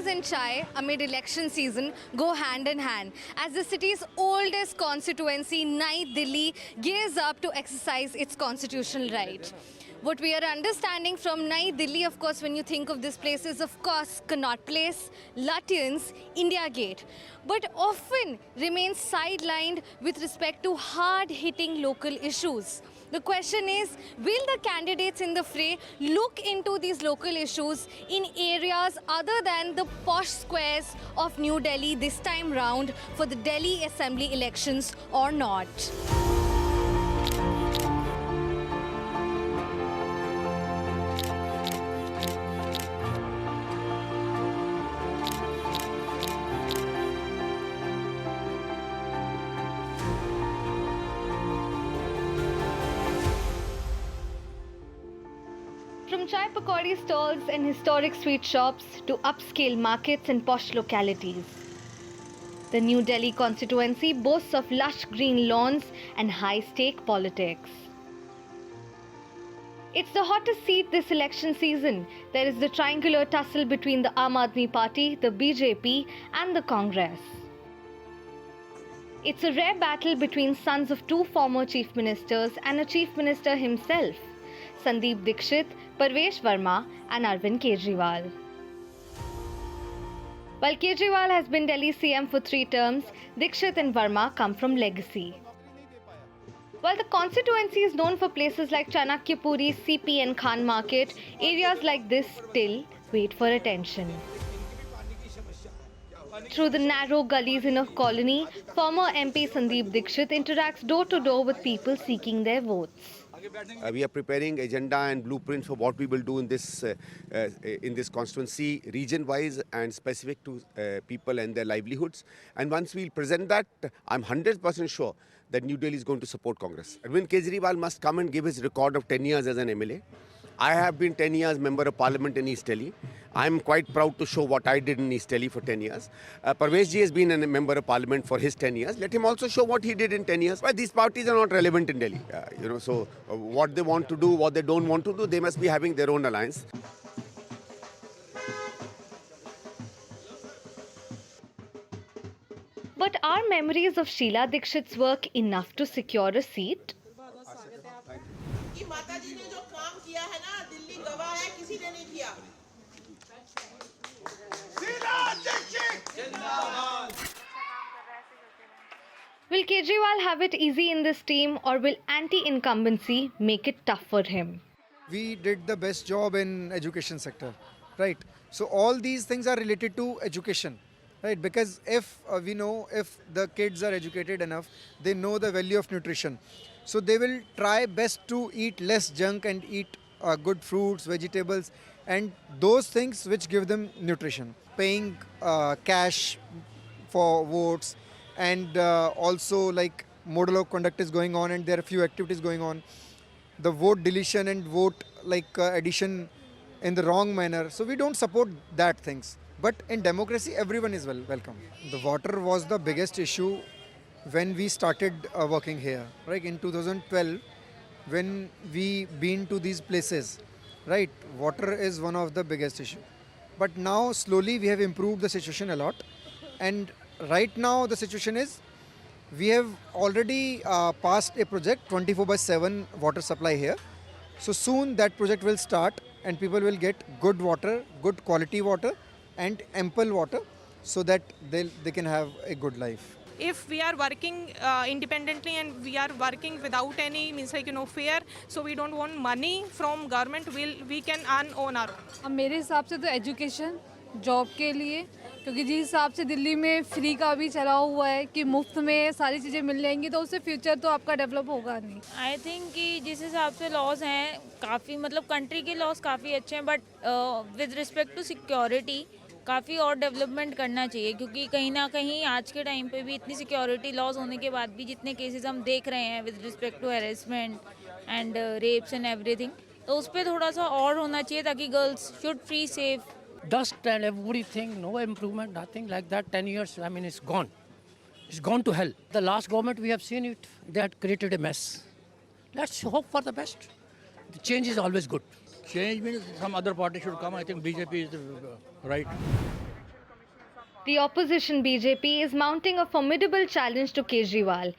Voters and chai amid election season go hand in hand as the city's oldest constituency, Nai Delhi, gears up to exercise its constitutional right. What we are understanding from Nai Delhi, of course, when you think of this place, is of course Connaught Place, Lutyens, India Gate, but often remains sidelined with respect to hard-hitting local issues. The question is, will the candidates in the fray look into these local issues in areas other than the posh squares of New Delhi this time round for the Delhi Assembly elections or not? From chai pakodi stalls and historic sweet shops to upscale markets and posh localities, the New Delhi constituency boasts of lush green lawns and high-stake politics. It's the hottest seat this election season. There is the triangular tussle between the Aam Aadmi Party, the BJP and the Congress. It's a rare battle between sons of two former chief ministers and a chief minister himself, Sandeep Dixit, Parvesh Verma and Arvind Kejriwal. While Kejriwal has been Delhi CM for 3 terms, Dixit and Verma come from legacy. While the constituency is known for places like Chanakyapuri, CP and Khan Market, areas like this still wait for attention. Through the narrow gullies in a colony, former MP Sandeep Dixit interacts door to door with people seeking their votes. We are preparing agenda and blueprints for what we will do in this constituency, region-wise and specific to people and their livelihoods. And once we present that, I'm 100% sure that New Delhi is going to support Congress. Arvind Kejriwal must come and give his record of 10 years as an MLA. I have been 10 years Member of Parliament in East Delhi. I'm quite proud to show what I did in East Delhi for 10 years. Parvesh ji has been a Member of Parliament for his 10 years. Let him also show what he did in 10 years. But these parties are not relevant in Delhi. So what they want to do, what they don't want to do, they must be having their own alliance. But are memories of Sheila Dixit's work enough to secure a seat? कि माता जी ने जो काम किया है ना, दिल्ली गवाह है, किसी ने नहीं किया। Will Kejriwal have it easy in this team, or will anti-incumbency make it tough for him? We did the best job in education sector, right? So all these things are related to education, right? Because if we know if the kids are educated enough, they know the value of nutrition. So they will try best to eat less junk and eat good fruits, vegetables, and those things which give them nutrition. Paying cash for votes, and also like model of conduct is going on, and there are a few activities going on. The vote deletion and vote addition in the wrong manner. So we don't support that things. But in democracy, everyone is welcome. The water was the biggest issue when we started working here, right? In 2012, when we been to these places, right? Water is one of the biggest issue. But now slowly we have improved the situation a lot. And right now the situation is, we have already passed a project 24/7 water supply here. So soon that project will start and people will get good water, good quality water and ample water so that they can have a good life. If we are working independently and we are working without any fear, so we don't want money from government, we can earn on our own. अब मेरे हिसाब से तो education job के लिए, क्योंकि जिस हिसाब से दिल्ली में फ्री का भी चला हुआ है कि मुफ्त में सारी चीज़ें मिल जाएंगी, तो उससे फ्यूचर तो आपका डेवलप होगा नहीं। आई थिंक कि जिस हिसाब से लॉज हैं काफ़ी, मतलब कंट्री के लॉज काफ़ी अच्छे हैं, but with respect to security काफ़ी और डेवलपमेंट करना चाहिए, क्योंकि कहीं ना कहीं आज के टाइम पे भी इतनी सिक्योरिटी लॉज होने के बाद भी जितने केसेस हम देख रहे हैं with respect to harassment and rapes and everything, तो उस पर थोड़ा सा और होना चाहिए ताकि girls should free safe. Dust and everything, no improvement, nothing like that. 10 years, I mean, it's gone. It's gone to hell. The last government, we have seen it, they had created a mess. Let's hope for the best. The change is always good. Change means some other party should come. I think BJP is the right. The opposition BJP is mounting a formidable challenge to Kejriwal,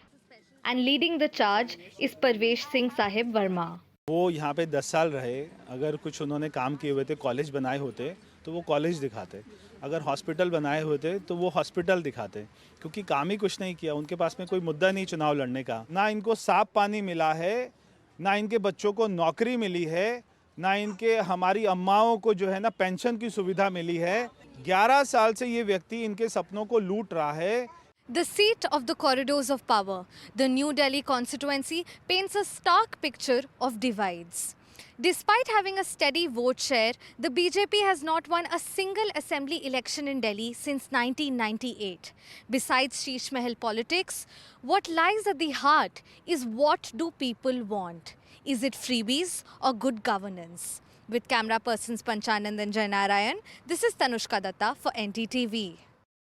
and leading the charge is Parvesh Singh Sahib Verma. वो यहाँ पे 10 साल रहे, अगर कुछ उन्होंने काम किए हुए थे, कॉलेज बनाए होते तो वो कॉलेज दिखाते, अगर हॉस्पिटल बनाए होते तो वो हॉस्पिटल दिखाते, क्योंकि काम ही कुछ नहीं किया। उनके पास में कोई मुद्दा नहीं चुनाव लड़ने का। ना इनको साफ पानी मिला है, ना इनके बच्चों को नौकरी मिली है, ना इनके हमारी अम्माओं को जो है ना पेंशन की सुविधा मिली है। 11 साल से ये व्यक्ति इनके सपनों को लूट रहा है। The seat of the corridors of power, the New Delhi constituency, paints a stark picture of divides. Despite having a steady vote share, the BJP has not won a single assembly election in Delhi since 1998. Besides Sheesh Mahal politics, what lies at the heart is what do people want? Is it freebies or good governance? With camera persons Panchanand and Jainarayan, this is Tanushka Datta for NTTV.